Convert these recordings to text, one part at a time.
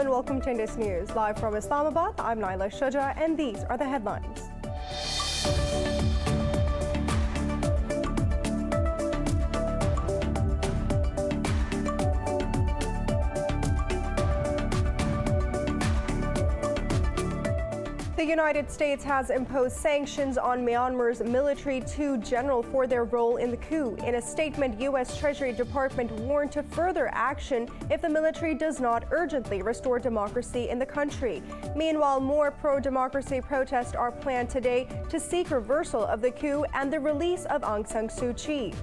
and welcome to Indus News. Live from Islamabad, I'm Naila Shuja, and these are the headlines. The United States has imposed sanctions on Myanmar's military two generals for their role in the coup. In a statement, U.S. Treasury Department warned to further action if the military does not urgently restore democracy in the country. Meanwhile, more pro-democracy protests are planned today to seek reversal of the coup and the release of Aung San Suu Kyi.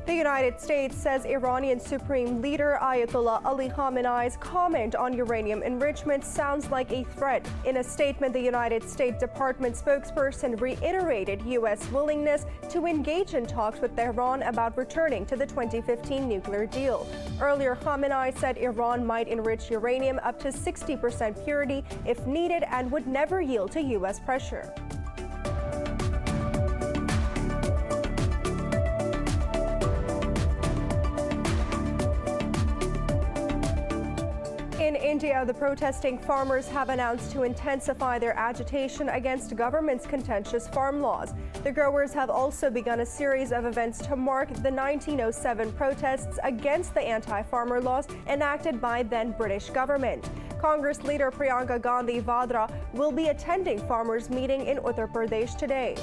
The United States says Iranian Supreme Leader Ayatollah Ali Khamenei's comment on uranium enrichment sounds like a threat. In a statement, the United States Department spokesperson reiterated U.S. willingness to engage in talks with Tehran about returning to the 2015 nuclear deal. Earlier, Khamenei said Iran might enrich uranium up to 60% purity if needed and would never yield to U.S. pressure. In India, the protesting farmers have announced to intensify their agitation against government's contentious farm laws. The growers have also begun a series of events to mark the 1907 protests against the anti-farmer laws enacted by then British government. Congress leader Priyanka Gandhi Vadra will be attending farmers' meeting in Uttar Pradesh today.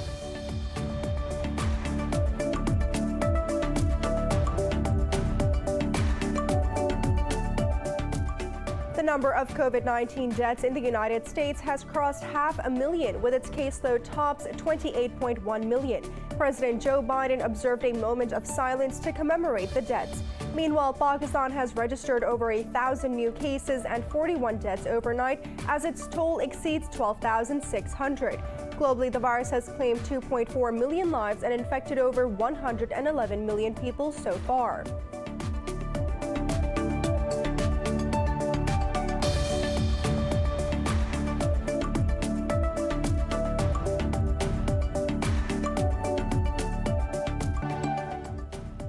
The number of COVID-19 deaths in the United States has crossed 500,000, with its caseload tops 28.1 million. President Joe Biden observed a moment of silence to commemorate the deaths. Meanwhile, Pakistan has registered over 1,000 new cases and 41 deaths overnight as its toll exceeds 12,600. Globally, the virus has claimed 2.4 million lives and infected over 111 million people so far.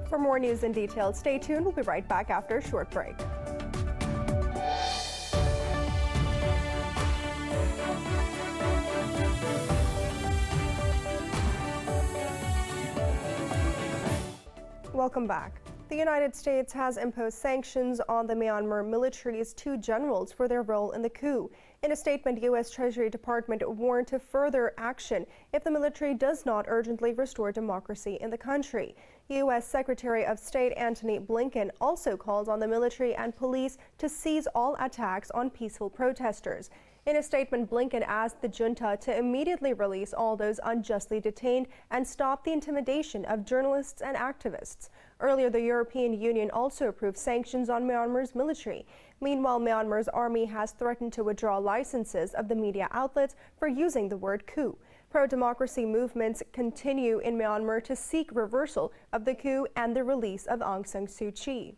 For more news and details, stay tuned. We'll be right back after a short break. Welcome back. The United States has imposed sanctions on the Myanmar military's two generals for their role in the coup. In a statement, U.S. Treasury Department warned to further action if the military does not urgently restore democracy in the country. U.S. Secretary of State Antony Blinken also called on the military and police to cease all attacks on peaceful protesters. In a statement, Blinken asked the junta to immediately release all those unjustly detained and stop the intimidation of journalists and activists. Earlier, the European Union also approved sanctions on Myanmar's military. Meanwhile, Myanmar's army has threatened to withdraw licenses of the media outlets for using the word coup. Pro-democracy movements continue in Myanmar to seek reversal of the coup and the release of Aung San Suu Kyi.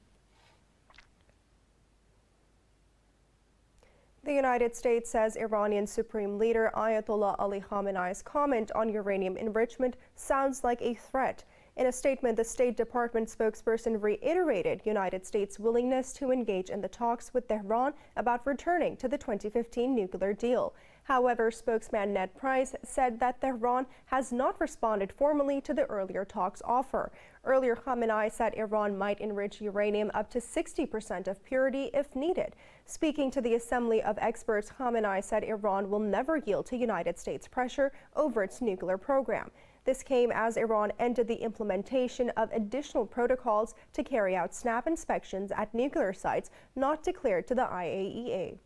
The United States says Iranian Supreme Leader Ayatollah Ali Khamenei's comment on uranium enrichment sounds like a threat. In a statement, the State Department spokesperson reiterated United States' willingness to engage in the talks with Tehran about returning to the 2015 nuclear deal. However, spokesman Ned Price said that Tehran has not responded formally to the earlier talks offer. Earlier, Khamenei said Iran might enrich uranium up to 60% of purity if needed. Speaking to the Assembly of Experts, Khamenei said Iran will never yield to United States pressure over its nuclear program. This came as Iran ended the implementation of additional protocols to carry out snap inspections at nuclear sites not declared to the IAEA.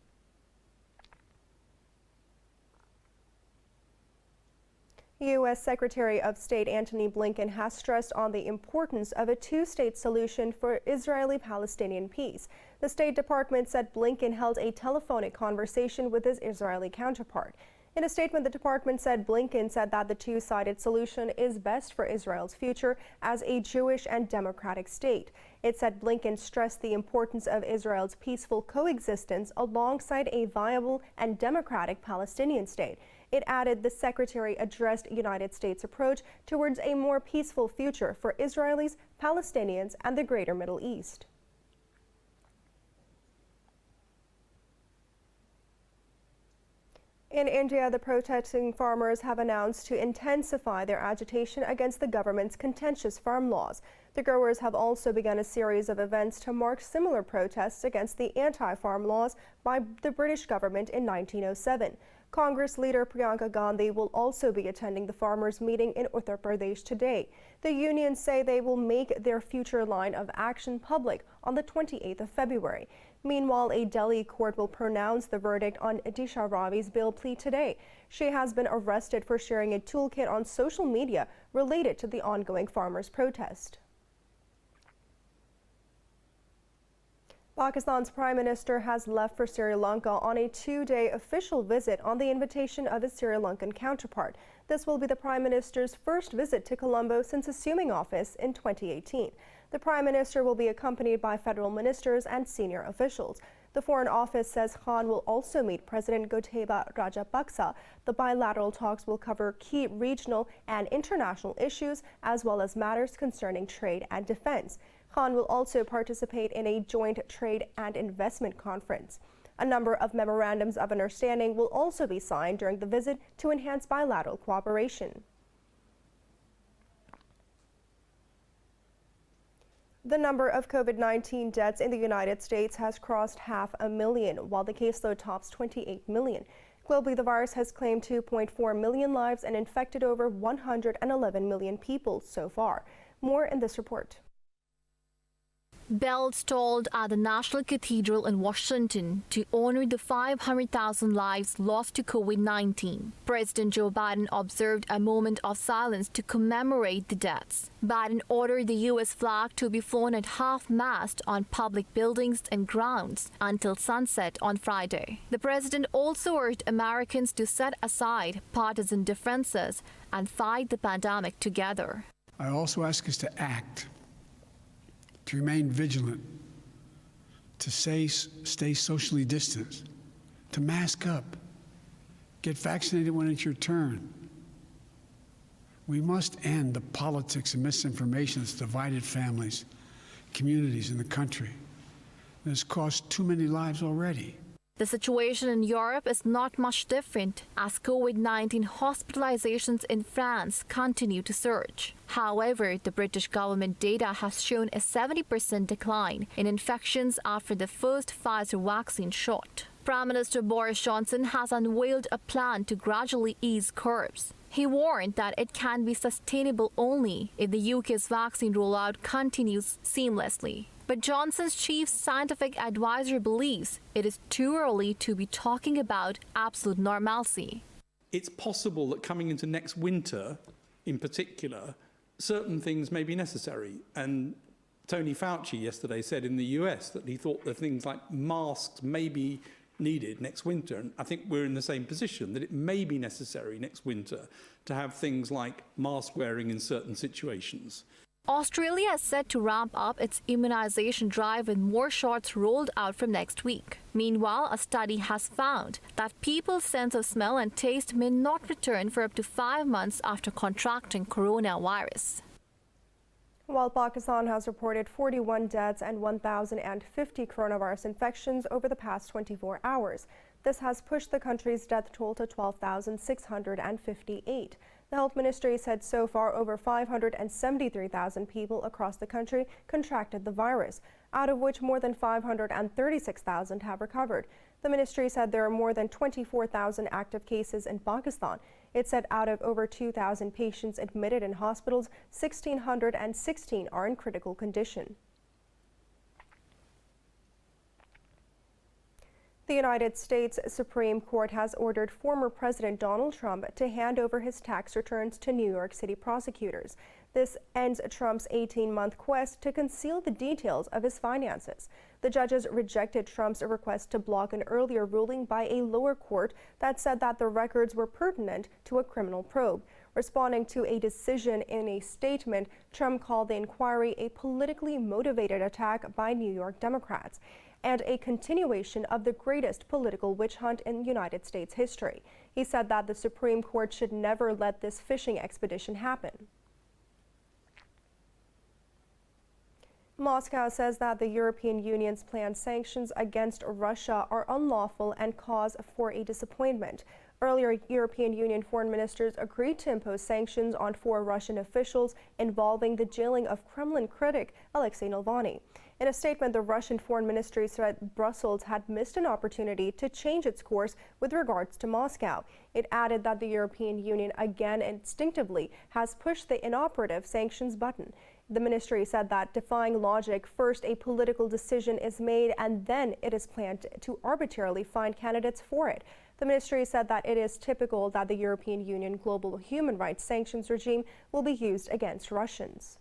U.S. Secretary of State Antony Blinken has stressed on the importance of a two-state solution for Israeli-Palestinian peace. The State Department said Blinken held a telephonic conversation with his Israeli counterpart. In a statement, the department said Blinken said that the two-sided solution is best for Israel's future as a Jewish and democratic state. It said Blinken stressed the importance of Israel's peaceful coexistence alongside a viable and democratic Palestinian state. It added the secretary addressed United States' approach towards a more peaceful future for Israelis, Palestinians, and the greater Middle East. In India, the protesting farmers have announced to intensify their agitation against the government's contentious farm laws. The growers have also begun a series of events to mark similar protests against the anti-farm laws by the British government in 1907. Congress leader Priyanka Gandhi will also be attending the farmers' meeting in Uttar Pradesh today. The unions say they will make their future line of action public on the 28th of February. Meanwhile, a Delhi court will pronounce the verdict on Disha Ravi's bail plea today. She has been arrested for sharing a toolkit on social media related to the ongoing farmers' protest. Pakistan's Prime Minister has left for Sri Lanka on a two-day official visit on the invitation of his Sri Lankan counterpart. This will be the Prime Minister's first visit to Colombo since assuming office in 2018. The Prime Minister will be accompanied by federal ministers and senior officials. The Foreign Office says Khan will also meet President Gotabaya Rajapaksa. The bilateral talks will cover key regional and international issues as well as matters concerning trade and defense. Khan will also participate in a joint trade and investment conference. A number of memorandums of understanding will also be signed during the visit to enhance bilateral cooperation. The number of COVID-19 deaths in the United States has crossed 500,000, while the caseload tops 28 million. Globally, the virus has claimed 2.4 million lives and infected over 111 million people so far. More in this report. Bells tolled at the National Cathedral in Washington to honor the 500,000 lives lost to COVID-19. President Joe Biden observed a moment of silence to commemorate the deaths. Biden ordered the U.S. flag to be flown at half-mast on public buildings and grounds until sunset on Friday. The president also urged Americans to set aside partisan differences and fight the pandemic together. I also ask us to act, to remain vigilant, to stay socially distanced, to mask up, get vaccinated when it's your turn. We must end the politics and misinformation that's divided families, communities, in the country. It has cost too many lives already. The situation in Europe is not much different as COVID-19 hospitalizations in France continue to surge. However, the British government data has shown a 70% decline in infections after the first Pfizer vaccine shot. Prime Minister Boris Johnson has unveiled a plan to gradually ease curbs. He warned that it can be sustainable only if the UK's vaccine rollout continues seamlessly. But Johnson's chief scientific advisor believes it is too early to be talking about absolute normalcy. It's possible that coming into next winter, in particular, certain things may be necessary. And Tony Fauci yesterday said in the US that he thought that things like masks may be needed next winter. And I think we're in the same position, that it may be necessary next winter to have things like mask wearing in certain situations. Australia is set to ramp up its immunization drive with more shots rolled out from next week. Meanwhile, a study has found that people's sense of smell and taste may not return for up to 5 months after contracting coronavirus. While Pakistan has reported 41 deaths and 1,050 coronavirus infections over the past 24 hours, this has pushed the country's death toll to 12,658. The Health Ministry said so far over 573,000 people across the country contracted the virus, out of which more than 536,000 have recovered. The ministry said there are more than 24,000 active cases in Pakistan. It said out of over 2,000 patients admitted in hospitals, 1,616 are in critical condition. The United States Supreme Court has ordered former President Donald Trump to hand over his tax returns to New York City prosecutors. This ends Trump's 18-month quest to conceal the details of his finances. The judges rejected Trump's request to block an earlier ruling by a lower court that said that the records were pertinent to a criminal probe. Responding to a decision in a statement, Trump called the inquiry a politically motivated attack by New York Democrats and a continuation of the greatest political witch hunt in United States history. He said that the Supreme Court should never let this fishing expedition happen. Moscow says that the European Union's planned sanctions against Russia are unlawful and cause for a disappointment. Earlier, European Union foreign ministers agreed to impose sanctions on 4 Russian officials involving the jailing of Kremlin critic Alexei Navalny. In a statement, the Russian Foreign Ministry said Brussels had missed an opportunity to change its course with regards to Moscow. It added that the European Union again instinctively has pushed the inoperative sanctions button. The ministry said that, defying logic, first a political decision is made and then it is planned to arbitrarily find candidates for it. The ministry said that it is typical that the European Union global human rights sanctions regime will be used against Russians.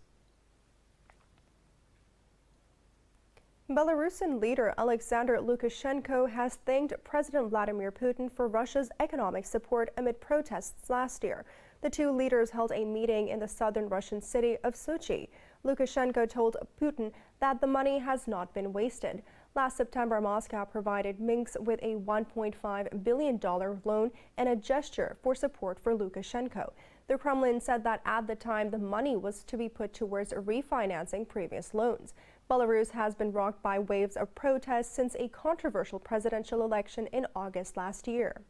Belarusian leader Alexander Lukashenko has thanked President Vladimir Putin for Russia's economic support amid protests last year. The two leaders held a meeting in the southern Russian city of Sochi. Lukashenko told Putin that the money has not been wasted. Last September, Moscow provided Minsk with a $1.5 billion loan and a gesture for support for Lukashenko. The Kremlin said that at the time, the money was to be put towards refinancing previous loans. Belarus has been rocked by waves of protests since a controversial presidential election in August last year.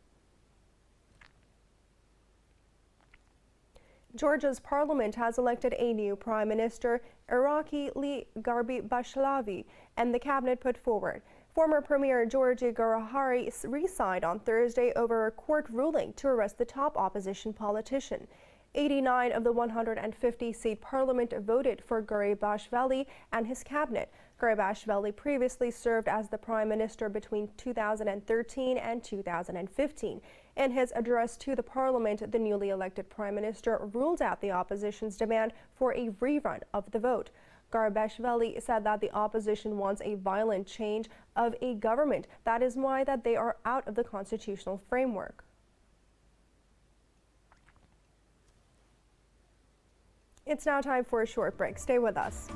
Georgia's parliament has elected a new prime minister, Irakli Garibashvili, and the cabinet put forward. Former Premier Georgi Garahari resigned on Thursday over a court ruling to arrest the top opposition politician. 89 of the 150-seat parliament voted for Garibashvili and his cabinet. Garibashvili previously served as the prime minister between 2013 and 2015. In his address to the parliament, the newly elected prime minister ruled out the opposition's demand for a rerun of the vote. Garibashvili said that the opposition wants a violent change of a government. That is why that they are out of the constitutional framework. It's now time for a short break. Stay with us.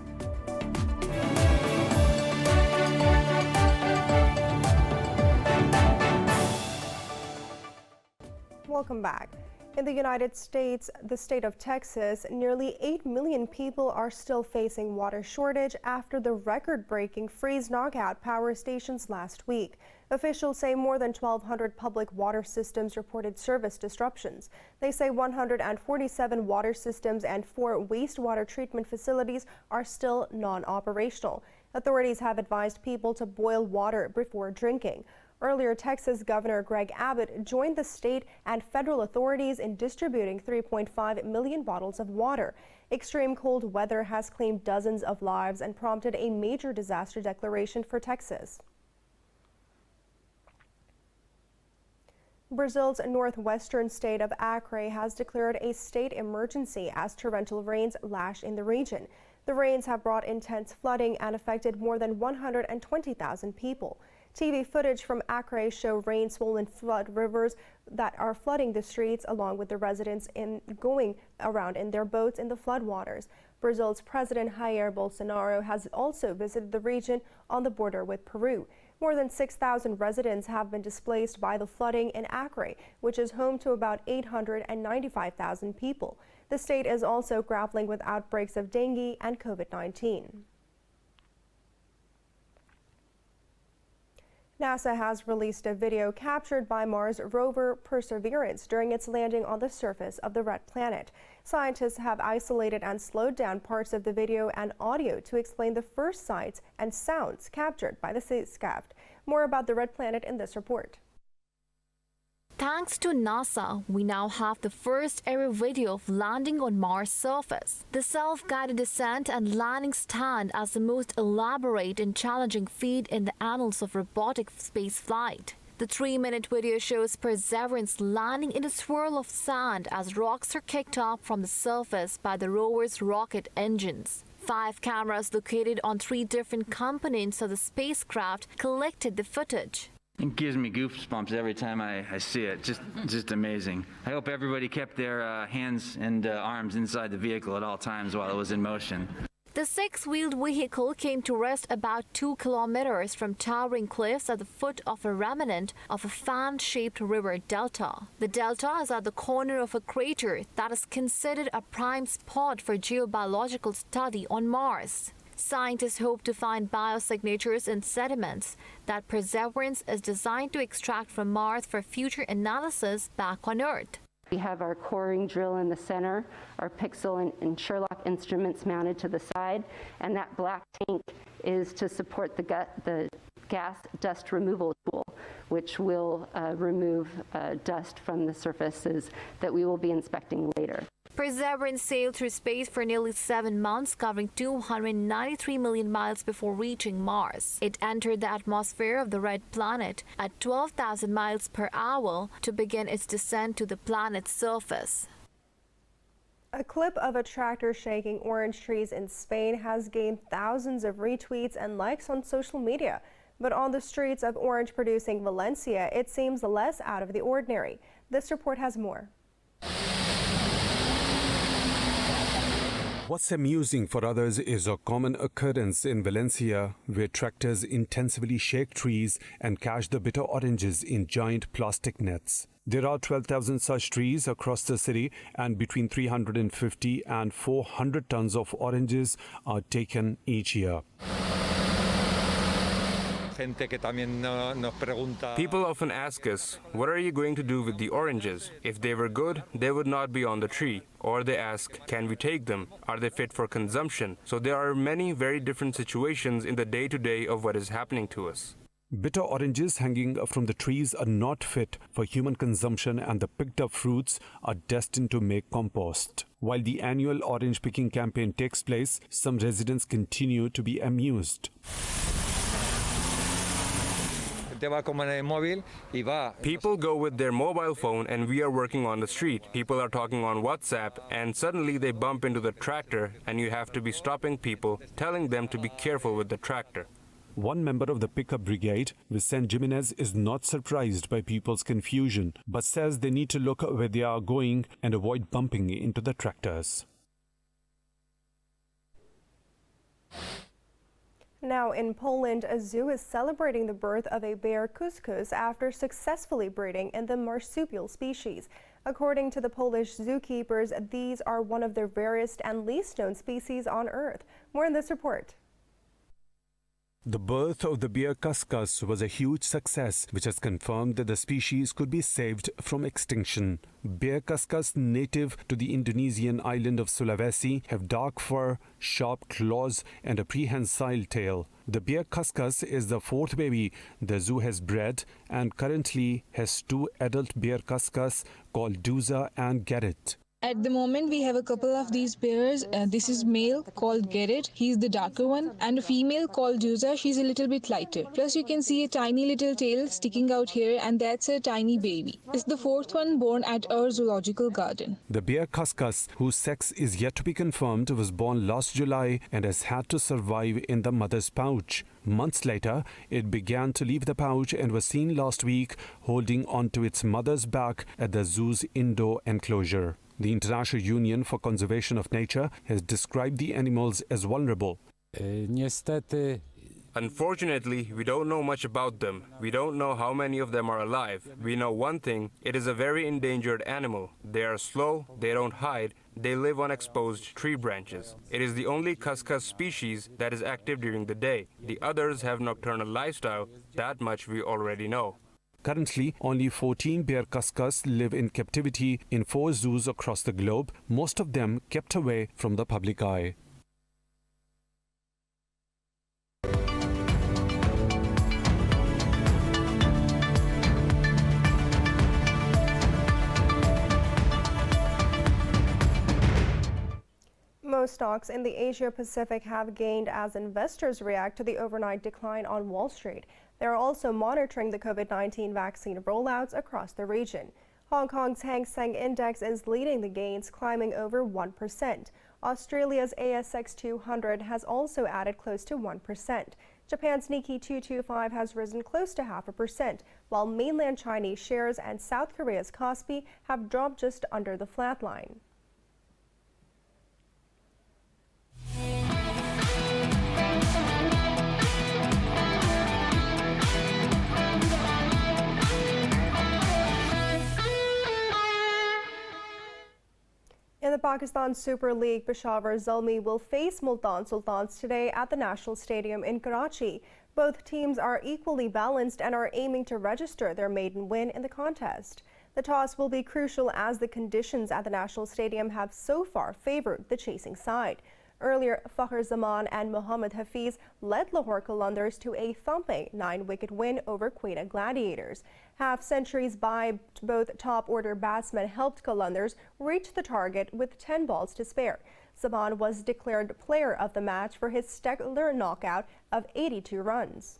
Welcome back. In the United States, the state of Texas, nearly 8 million people are still facing water shortage after the record-breaking freeze knockout power stations last week. Officials say more than 1,200 public water systems reported service disruptions. They say 147 water systems and 4 wastewater treatment facilities are still non-operational. Authorities have advised people to boil water before drinking. Earlier, Texas Governor Greg Abbott joined the state and federal authorities in distributing 3.5 million bottles of water. Extreme cold weather has claimed dozens of lives and prompted a major disaster declaration for Texas. Brazil's northwestern state of Acre has declared a state emergency as torrential rains lash in the region. The rains have brought intense flooding and affected more than 120,000 people. TV footage from Acre show rain-swollen flood rivers that are flooding the streets, along with the residents going around in their boats in the floodwaters. Brazil's President Jair Bolsonaro has also visited the region on the border with Peru. More than 6,000 residents have been displaced by the flooding in Acre, which is home to about 895,000 people. The state is also grappling with outbreaks of dengue and COVID-19. NASA has released a video captured by Mars rover Perseverance during its landing on the surface of the red planet. Scientists have isolated and slowed down parts of the video and audio to explain the first sights and sounds captured by the spacecraft. More about the red planet in this report. Thanks to NASA, we now have the first ever video of landing on Mars' surface. The self-guided descent and landing stand as the most elaborate and challenging feat in the annals of robotic spaceflight. The 3-minute video shows Perseverance landing in a swirl of sand as rocks are kicked up from the surface by the rover's rocket engines. 5 cameras located on 3 different components of the spacecraft collected the footage. It gives me goosebumps every time I see it. Just amazing. I hope everybody kept their hands and arms inside the vehicle at all times while it was in motion. The six-wheeled vehicle came to rest about 2 kilometers from towering cliffs at the foot of a remnant of a fan-shaped river delta. The delta is at the corner of a crater that is considered a prime spot for geobiological study on Mars. Scientists hope to find biosignatures in sediments that Perseverance is designed to extract from Mars for future analysis back on Earth. We have our coring drill in the center, our Pixel and Sherlock instruments mounted to the side, and that black tank is to support the gas dust removal tool, which will remove dust from the surfaces that we will be inspecting later. Perseverance sailed through space for nearly 7 months, covering 293 million miles before reaching Mars. It entered the atmosphere of the red planet at 12,000 miles per hour to begin its descent to the planet's surface. A clip of a tractor shaking orange trees in Spain has gained thousands of retweets and likes on social media. But on the streets of orange-producing Valencia, it seems less out of the ordinary. This report has more. What's amusing for others is a common occurrence in Valencia, where tractors intensively shake trees and catch the bitter oranges in giant plastic nets. There are 12,000 such trees across the city, and between 350 and 400 tons of oranges are taken each year. People often ask us, what are you going to do with the oranges? If they were good, they would not be on the tree. Or they ask, can we take them? Are they fit for consumption? So there are many very different situations in the day-to-day of what is happening to us. Bitter oranges hanging from the trees are not fit for human consumption, and the picked up fruits are destined to make compost. While the annual orange picking campaign takes place, some residents continue to be amused. People go with their mobile phone and we are working on the street. People are talking on WhatsApp and suddenly they bump into the tractor and you have to be stopping people, telling them to be careful with the tractor. One member of the pickup brigade, Vicente Jimenez, is not surprised by people's confusion, but says they need to look where they are going and avoid bumping into the tractors. Now in Poland, a zoo is celebrating the birth of a bear cuscus after successfully breeding in the marsupial species. According to the Polish zookeepers, these are one of the rarest and least known species on Earth. More in this report. The birth of the bear cuscus was a huge success, which has confirmed that the species could be saved from extinction. Bear cuscus, native to the Indonesian island of Sulawesi, have dark fur, sharp claws, and a prehensile tail. The bear cuscus is the fourth baby the zoo has bred and currently has 2 adult bear cuscus called Duza and Garrett. At the moment, we have a couple of these bears. This is male called Garrett, he's the darker one, and a female called Duza, she's a little bit lighter. Plus you can see a tiny little tail sticking out here, and that's a tiny baby. It's the 4th one born at our zoological garden. The bear cuscus, whose sex is yet to be confirmed, was born last July and has had to survive in the mother's pouch. Months later, it began to leave the pouch and was seen last week holding onto its mother's back at the zoo's indoor enclosure. The International Union for Conservation of Nature has described the animals as vulnerable. Unfortunately, we don't know much about them. We don't know how many of them are alive. We know one thing, it is a very endangered animal. They are slow, they don't hide, they live on exposed tree branches. It is the only cuscus species that is active during the day. The others have nocturnal lifestyle, that much we already know. Currently, only 14 bear cuscus live in captivity in 4 zoos across the globe, most of them kept away from the public eye. Most stocks in the Asia-Pacific have gained as investors react to the overnight decline on Wall Street. They are also monitoring the COVID-19 vaccine rollouts across the region. Hong Kong's Hang Seng Index is leading the gains, climbing over 1%. Australia's ASX 200 has also added close to 1%. Japan's Nikkei 225 has risen close to 0.5%, while mainland Chinese shares and South Korea's Kospi have dropped just under the flat line. In the Pakistan Super League, Peshawar Zalmi will face Multan Sultans today at the National Stadium in Karachi. Both teams are equally balanced and are aiming to register their maiden win in the contest. The toss will be crucial as the conditions at the National Stadium have so far favored the chasing side. Earlier, Fakhr Zaman and Mohammad Hafiz led Lahore Qalandars to a thumping 9-wicket win over Quetta Gladiators. Half-centuries by both top-order batsmen helped Qalandars reach the target with 10 balls to spare. Zaman was declared player of the match for his stellar knockout of 82 runs.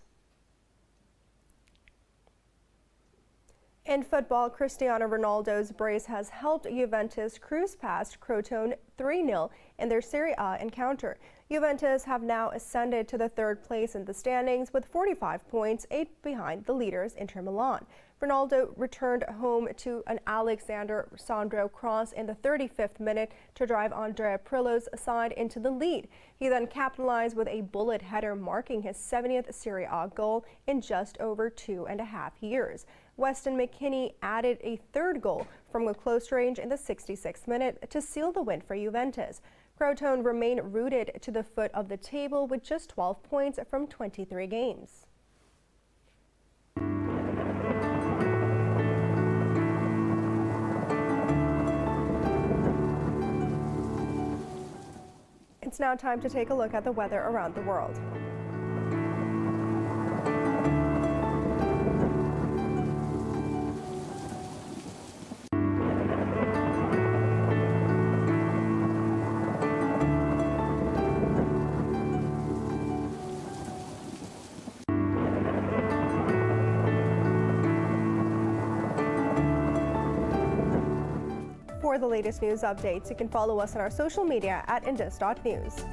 In football, Cristiano Ronaldo's brace has helped Juventus cruise past Crotone 3-0 in their Serie A encounter. Juventus have now ascended to the third place in the standings with 45 points, 8 behind the leaders Inter Milan. Ronaldo returned home to an Alexander Sandro cross in the 35th minute to drive Andrea Pirlo's side into the lead. He then capitalized with a bullet header, marking his 70th Serie A goal in just over 2.5 years. Weston McKennie added a third goal from a close range in the 66th minute to seal the win for Juventus. Crotone remain rooted to the foot of the table with just 12 points from 23 games. It's now time to take a look at the weather around the world. For the latest news updates, you can follow us on our social media at Indus.News.